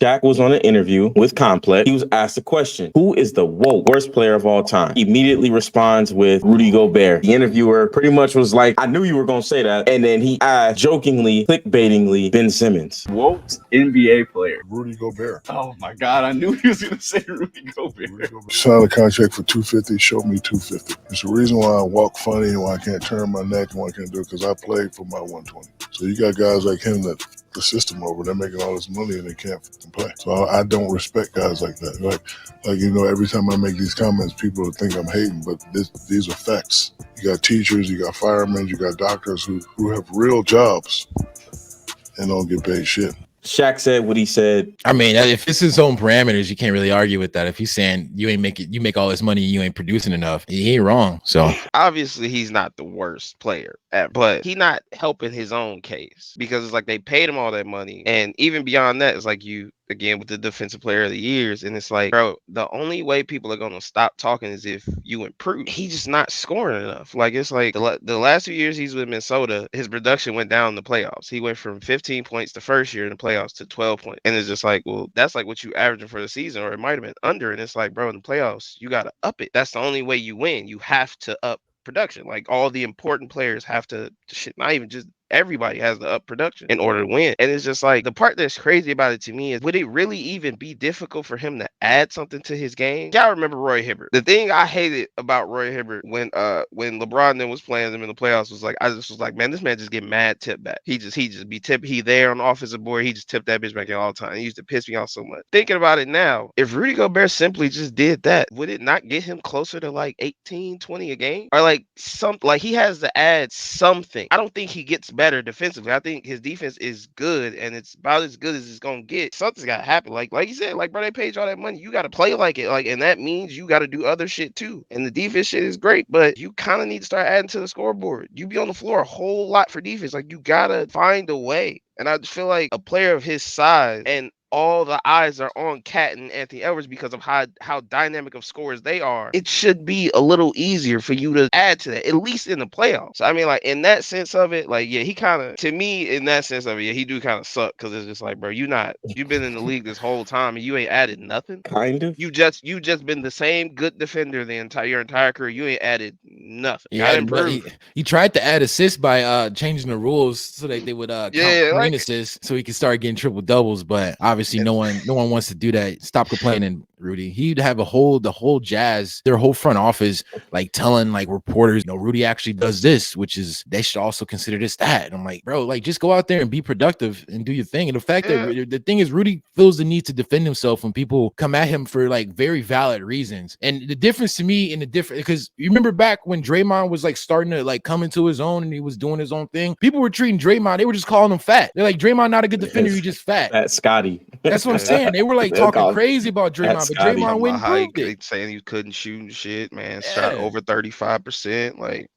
Shaq was on an interview with Complex. He was asked a question: who is the worst player of all time? He immediately responds with Rudy Gobert. The interviewer pretty much was like, I knew you were going to say that. And then he asked, jokingly, clickbaitingly, Ben Simmons. WOAT NBA player. Rudy Gobert. Oh my God, I knew he was going to say Rudy Gobert. Signed a contract for $250, showed me $250. It's the reason why I walk funny and why I can't turn my neck and why I can't do it, because I played for my 120. So you got guys like him that the system over, they're making all this money and they can't play. So I don't respect guys like that. Like every time I make these comments, people think I'm hating, but these are facts. You got teachers, you got firemen, you got doctors who have real jobs and don't get paid shit. Shaq said what he said. I mean, if it's his own parameters, you can't really argue with that. If he's saying you make all this money and you ain't producing enough, he ain't wrong. So obviously he's not the worst player, but he not helping his own case, because it's like they paid him all that money, and even beyond that, it's like you again with the defensive player of the years, and it's like, bro, the only way people are gonna stop talking is if you improve. He's just not scoring enough. Like, it's like the last few years he's with Minnesota, his production went down in the playoffs. He went from 15 points the first year in the playoffs to 12 points, and it's just like, well, that's like what you averaging for the season, or it might have been under. And it's like, bro, in the playoffs you gotta up it. That's the only way you win. You have to up production. Like, all the important players have to shit, not even just everybody has to up production in order to win. And it's just like, the part that's crazy about it to me is, would it really even be difficult for him to add something to his game? Y'all remember Roy Hibbert? The thing I hated about Roy Hibbert when LeBron then was playing them in the playoffs was like, I just was like, man, this man just get mad tip back. He just be tip. He there on the offensive board. He just tipped that bitch back in all the time. He used to piss me off so much. Thinking about it now, if Rudy Gobert simply just did that, would it not get him closer to like 18, 20 a game? Or like he has to add something. I don't think he gets better defensively. I think his defense is good, and it's about as good as it's gonna get. Something's gotta happen. Like you said, like, bro, they paid you all that money. You gotta play like it. Like, and that means you gotta do other shit too. And the defense shit is great, but you kind of need to start adding to the scoreboard. You be on the floor a whole lot for defense. Like, you gotta find a way. And I just feel like a player of his size, and all the eyes are on Cat and Anthony Edwards because of how dynamic of scorers they are, it should be a little easier for you to add to that, at least in the playoffs. So, I mean, like, in that sense of it, like, yeah, he kind of, to me, in that sense of it, yeah, he do kind of suck, because it's just like, bro, you've been in the league this whole time and you ain't added nothing. Kind of. You just been the same good defender your entire career. You ain't added nothing. Yeah, he tried to add assists by changing the rules so that they would count green assists so he could start getting triple doubles, but obviously no one wants to do that. Stop complaining, Rudy. He'd have the whole Jazz, their whole front office, like telling like reporters, Rudy actually does this, which is, they should also consider this that. And I'm like, bro, like, just go out there and be productive and do your thing. And the fact that the thing is, Rudy feels the need to defend himself when people come at him for like very valid reasons. And the difference to me because you remember back when Draymond was like starting to like come into his own and he was doing his own thing, people were treating Draymond, they were just calling him fat. They're like, Draymond not a good defender, he's just fat. Fat Scotty. That's what I'm saying. They were like talking crazy about Draymond, but Draymond wouldn't prove it. Saying he couldn't shoot and shit, man. Shot over 35%. Like,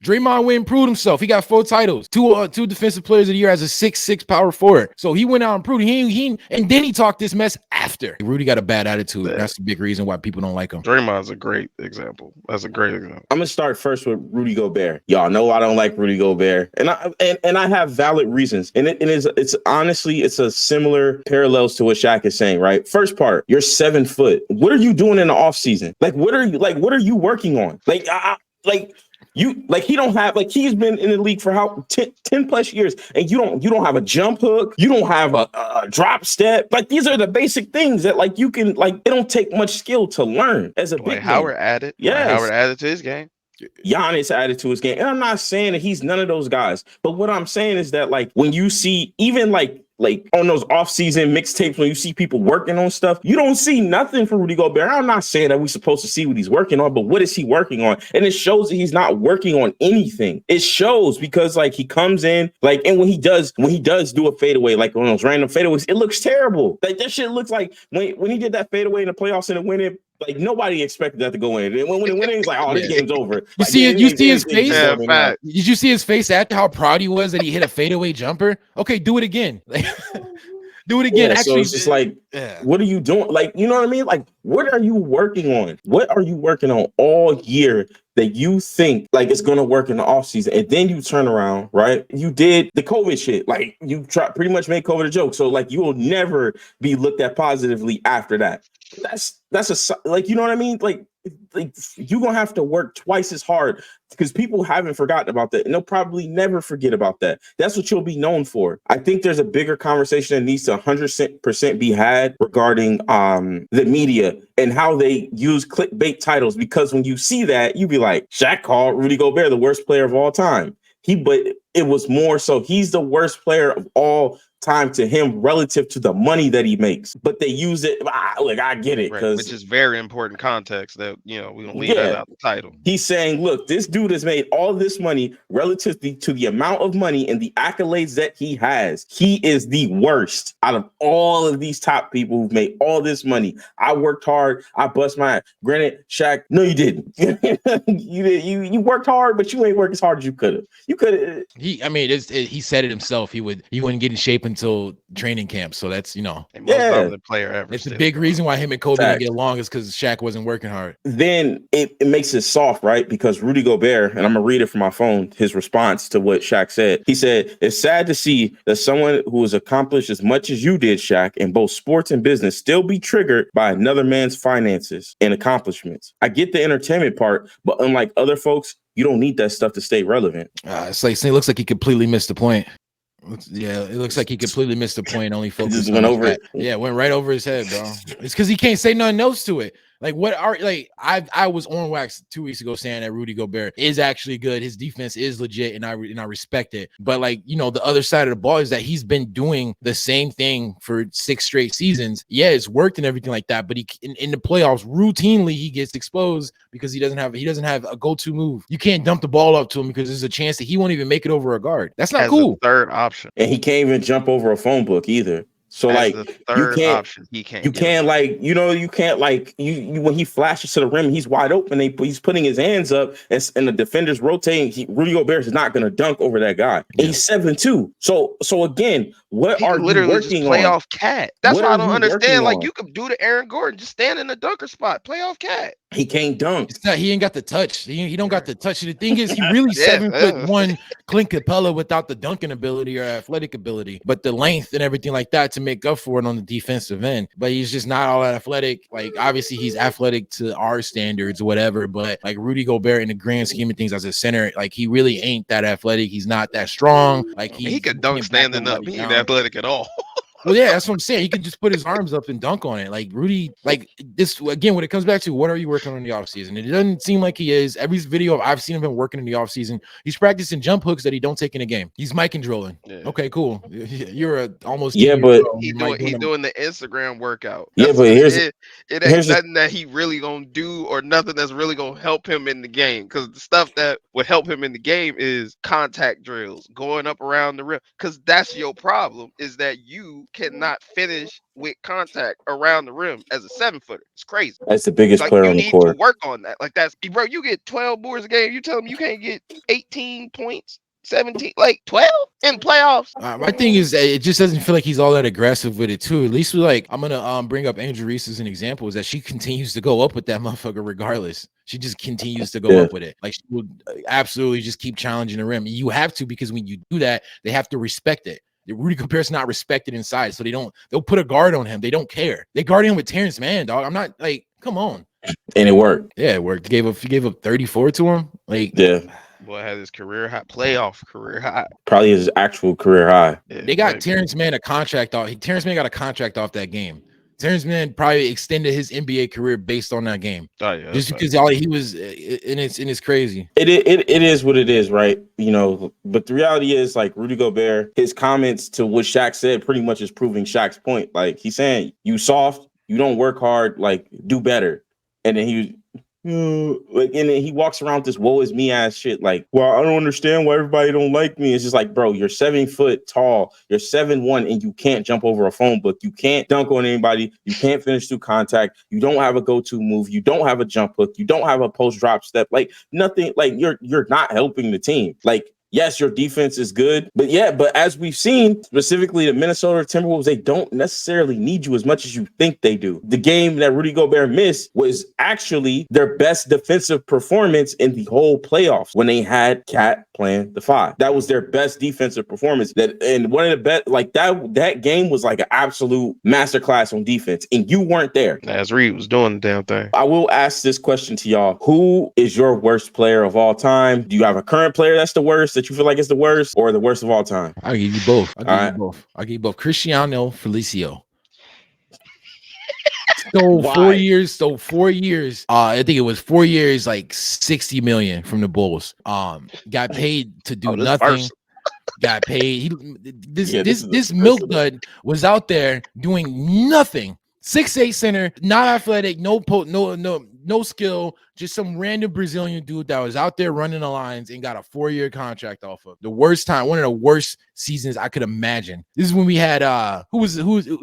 Draymond went and proved himself. He got 4 titles, two defensive players of the year as a 6'6" power forward. So he went out and proved he and then he talked this mess after. Rudy got a bad attitude. Yeah. That's the big reason why people don't like him. Draymond's a great example. That's a great example. I'm gonna start first with Rudy Gobert. Y'all know I don't like Rudy Gobert, and I have valid reasons. And it's honestly a similar parallels to what Shaq is saying. Right, first part, you're 7 foot. What are you doing in the off season? Like, what are you working on? He don't have, like, he's been in the league for how 10 plus years, and you don't have a jump hook, you don't have a drop step. Like, these are the basic things that, like, you can, like, it don't take much skill to learn as a big man. Howard added. Yes. Howard added to his game. Giannis added to his game. And I'm not saying that he's none of those guys, but what I'm saying is that, like, when you see even like on those off-season mixtapes, when you see people working on stuff, you don't see nothing from Rudy Gobert. I'm not saying that we're supposed to see what he's working on, but what is he working on? And it shows that he's not working on anything. It shows because, like, he comes in, like, and when he does do a fadeaway, like on those random fadeaways, it looks terrible. Like, that shit looks like when he did that fadeaway in the playoffs and it went in, like, nobody expected that to go in. And when it went in, it's like, oh, this game's over. You see his face? Did you see his face after how proud he was that he hit a fadeaway jumper? Okay, do it again. Do it again. Yeah, actually, so it's just like, what are you doing? Like, you know what I mean? Like, what are you working on? What are you working on all year that you think like it's gonna work in the offseason, and then you turn around, right? You did the COVID shit, like you pretty much made COVID a joke. So like you will never be looked at positively after that. That's a like, you know what I mean? Like you're gonna have to work twice as hard because people haven't forgotten about that, and they'll probably never forget about that. That's what you'll be known for. I think there's a bigger conversation that needs to 100% be had regarding the media and how they use clickbait titles, because when you see that, you be like, Shaq called Rudy Gobert the worst player of all time. But it was more so he's the worst player of all time to him relative to the money that he makes. But they use it. Like, I get it, right, which is very important context that, you know, we don't leave that out the title. He's saying, look, this dude has made all this money relative to the amount of money and the accolades that he has. He is the worst out of all of these top people who've made all this money. I worked hard. I bust my ass. Granted, Shaq, no, you didn't. You worked hard, but you ain't worked as hard as you could have. You could have. He said it himself. He wouldn't get in shape until training camp. So that's, you know, most dominant player ever. It's a big reason why him and Kobe didn't get along, is because Shaq wasn't working hard. Then it makes it soft, right? Because Rudy Gobert, and I'm gonna read it from my phone, his response to what Shaq said. He said, "It's sad to see that someone who has accomplished as much as you did, Shaq, in both sports and business, still be triggered by another man's finances and accomplishments. I get the entertainment part, but unlike other folks, you don't need that stuff to stay relelevant." It looks like he completely missed the point. Yeah, it looks like he completely missed the point. Only focused just went over it. Yeah, went right over his head, bro. It's because he can't say nothing else to it. Like, I was on wax 2 weeks ago saying that Rudy Gobert is actually good. His defense is legit, and I respect it. But like, you know, the other side of the ball is that he's been doing the same thing for 6 straight seasons. Yeah, it's worked and everything like that. But in the playoffs, routinely he gets exposed because he doesn't have a go-to move. You can't dump the ball up to him because there's a chance that he won't even make it over a guard. That's not cool. Third option, and he can't even jump over a phone book either. So as like the third option, you can't when he flashes to the rim, he's wide open. He's putting his hands up, and the defender's rotating. Rudy Gobert is not going to dunk over that guy. Yeah. He's 7'2". So again, what are you working on? Playoff cat. That's what I don't understand. Like, you could do the Aaron Gordon, just stand in the dunker spot. Playoff cat. He can't dunk. He ain't got the touch. He don't got the touch. The thing is, he really 7'1" Clint Capella without the dunking ability or athletic ability, but the length and everything like that to make up for it on the defensive end. But he's just not all that athletic. Like, obviously he's athletic to our standards or whatever, but like Rudy Gobert in the grand scheme of things as a center, like he really ain't that athletic. He's not that strong. Like he could dunk standing up. He ain't athletic at all. Well, yeah, that's what I'm saying. He can just put his arms up and dunk on it. Like Rudy, like this again, when it comes back to what are you working on in the offseason? It doesn't seem like he is. Every video I've seen him working in the offseason, he's practicing jump hooks that he don't take in a game. He's mic and drilling. Yeah. Okay, cool. You're almost but he's doing the Instagram workout. That's but it ain't nothing that he really gonna do or nothing that's really gonna help him in the game. Because the stuff that would help him in the game is contact drills, going up around the rim. Because that's your problem, is that you cannot finish with contact around the rim as a 7-footer. It's crazy. That's the biggest player on the court. You need to work on that. Like, that's, bro, you get 12 boards a game. You tell me you can't get 18 points, 17, like 12 in playoffs. My thing is that it just doesn't feel like he's all that aggressive with it too. At least with, like, I'm gonna bring up Angel Reese as an example, is that she continues to go up with that motherfucker regardless. She just continues to go up with it. Like, she will absolutely just keep challenging the rim. You have to, because when you do that, they have to respect it. Rudy Gobert's not respected inside, so they'll put a guard on him. They don't care. They guard him with Terrence Mann, dog. I'm not like, come on. And it worked. Yeah, it worked. He gave up 34 to him. Like, yeah. Boy had his career high, playoff career high. Probably his actual career high. Yeah, they got Terrence Mann a contract off. Terrence Mann got a contract off that game. Terrence Mann probably extended his NBA career based on that game. Oh, yeah, just because all he was, and it's crazy. It is what it is, right? You know, but the reality is, like, Rudy Gobert, his comments to what Shaq said pretty much is proving Shaq's point. Like, he's saying, you soft, you don't work hard, like, do better. And then and then he walks around with this woe is me ass shit. Like, well, I don't understand why everybody don't like me. It's just like, bro, you're 7 foot tall, you're 7'1", and you can't jump over a phone book. You can't dunk on anybody. You can't finish through contact. You don't have a go-to move. You don't have a jump hook. You don't have a post drop step. Like, nothing. Like, you're not helping the team. Like, yes, your defense is good, but as we've seen, specifically the Minnesota Timberwolves, they don't necessarily need you as much as you think they do. The game that Rudy Gobert missed was actually their best defensive performance in the whole playoffs when they had Cat playing the 5. That was their best defensive performance. And one of the best, like that game was like an absolute masterclass on defense, and you weren't there. As Reed was doing the damn thing. I will ask this question to y'all: who is your worst player of all time? Do you have a current player that's the worst, that you feel like is the worst, or the worst of all time? I'll give you both. I'll give you both. Cristiano Felicio. So 4 years. I think it was 4 years, like 60 million from the Bulls. Got paid to do nothing. Got paid. This milk dud was out there doing nothing. 6'8" center, not athletic, no skill, just some random Brazilian dude that was out there running the lines and got a 4-year contract off of. The worst time, one of the worst seasons I could imagine. This is when we had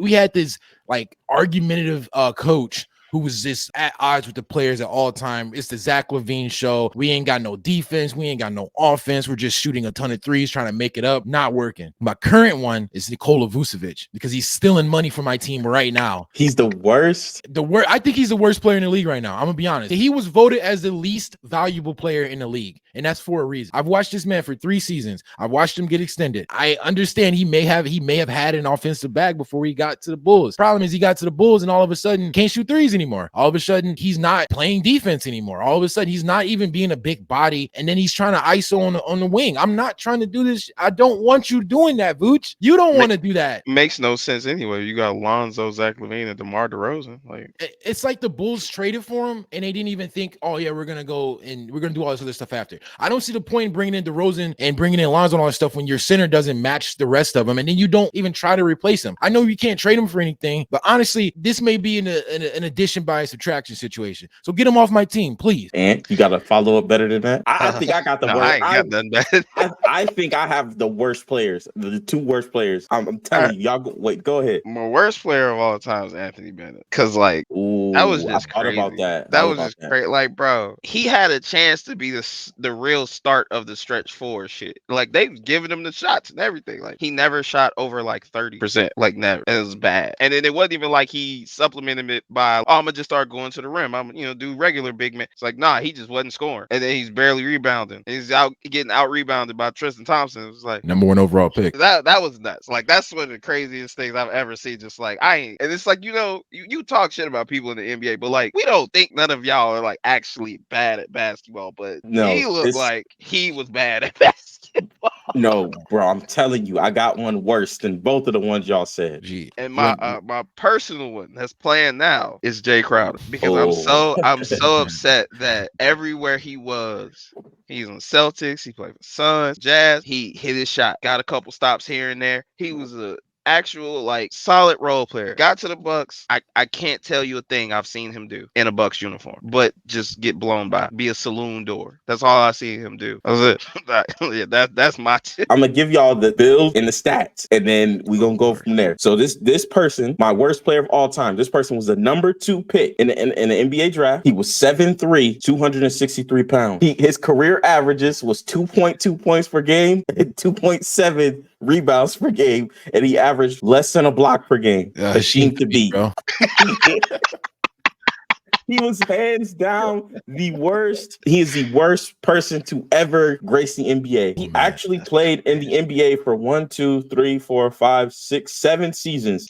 we had this like argumentative coach who was just at odds with the players at all time. It's the Zach LaVine show. We ain't got no defense. We ain't got no offense. We're just shooting a ton of threes, trying to make it up. Not working. My current one is Nikola Vucevic because he's stealing money from my team right now. He's the worst? I think he's the worst player in the league right now. I'm going to be honest. He was voted as the least valuable player in the league, and that's for a reason. I've watched this man for 3 seasons. I've watched him get extended. I understand he may have had an offensive bag before he got to the Bulls. Problem is he got to the Bulls and all of a sudden can't shoot threes anymore. All of a sudden he's not playing defense anymore. All of a sudden he's not even being a big body, and then he's trying to ISO on the wing. I'm not trying to do this. I don't want you doing that, Vooch. You don't want to do that. Makes no sense anyway. You got Lonzo, Zach LaVine, and DeMar DeRozan. Like, it's like the Bulls traded for him and they didn't even think, oh yeah, we're gonna go and we're gonna do all this other stuff after. I don't see the point in bringing in DeRozan and bringing in Lonzo and all that stuff when your center doesn't match the rest of them, and then you don't even try to replace him. I know you can't trade him for anything, but honestly, this may be an addition by subtraction situation. So get him off my team, please. And you got to follow up better than that. I think I got the worst. I ain't got nothing bad. I think I have the worst players, the 2 worst players. I'm telling you, y'all. Go ahead. My worst player of all time is Anthony Bennett, because like that was just crazy. About that. That was just crazy. Like, bro, he had a chance to be the real start of the stretch 4 shit. Like, they've given him the shots and everything. Like, he never shot over like 30%. Like, never. And it was bad. And then it wasn't even like he supplemented it by, I'm gonna just start going to the rim. I'm do regular big man. It's like, nah, he just wasn't scoring. And then he's barely rebounding. He's getting out rebounded by Tristan Thompson. It was like number 1 overall pick. That was nuts. Like, that's one of the craziest things I've ever seen. Just like, and it's like, you talk shit about people in the NBA, but like, we don't think none of y'all are like actually bad at basketball, but he looked like he was bad at basketball. No, bro, I'm telling you, I got one worse than both of the ones y'all said. And my personal one that's playing now is Jay Crowder, because I'm so upset that everywhere he's on Celtics, he played for Suns, Jazz, he hit his shot, got a couple stops here and there. He was a actual like solid role player. Got to the Bucks. I can't tell you a thing I've seen him do in a Bucks uniform, but just get blown by, be a saloon door. That's all I see him do. That's it. That's my tip. I'm gonna give y'all the build and the stats, and then we're gonna go from there. So this person, my worst player of all time, this person was the number 2 pick in the NBA draft. He was 7'3", 263 pounds. His career averages was 2.2 points per game and 2.7 rebounds per game, and he averaged less than a block per game. Machine to beat. He was hands down the worst. He is the worst person to ever grace the NBA. He actually played in the NBA for 1, 2, 3, 4, 5, 6, 7 seasons.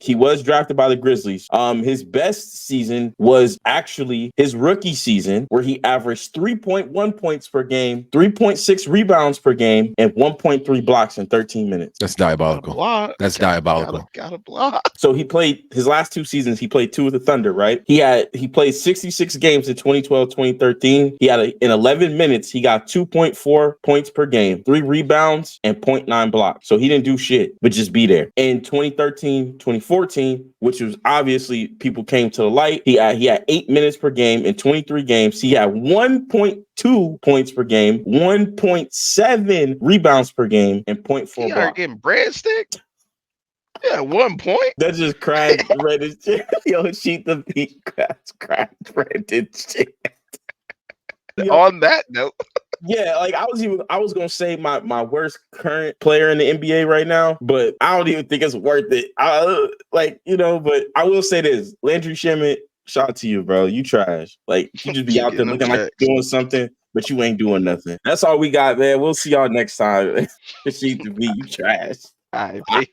He was drafted by the Grizzlies. His best season was actually his rookie season, where he averaged 3.1 points per game, 3.6 rebounds per game, and 1.3 blocks in 13 minutes. That's diabolical. That's diabolical. Got a block. So he played his last 2 seasons. He played 2 with the Thunder, right? He played 66 games in 2012, 2013. He had in 11 minutes, he got 2.4 points per game, 3 rebounds, and 0.9 blocks. So he didn't do shit, but just be there. In 2013, 2014, which was obviously people came to the light, he had 8 minutes per game in 23 games. He had 1.2 points per game, 1.7 rebounds per game, and 0.4 blocks. Are getting breadstick? Yeah, 1 point. That just cracked Reddit shit. Yo, sheet the beat cracked Reddit shit. On that note. Yeah, like I was gonna say my worst current player in the NBA right now, but I don't even think it's worth it. But I will say this: Landry Shamet, shout out to you, bro. You trash. Like you just be out there looking like you're doing something, but you ain't doing nothing. That's all we got, man. We'll see y'all next time. You trash. All right,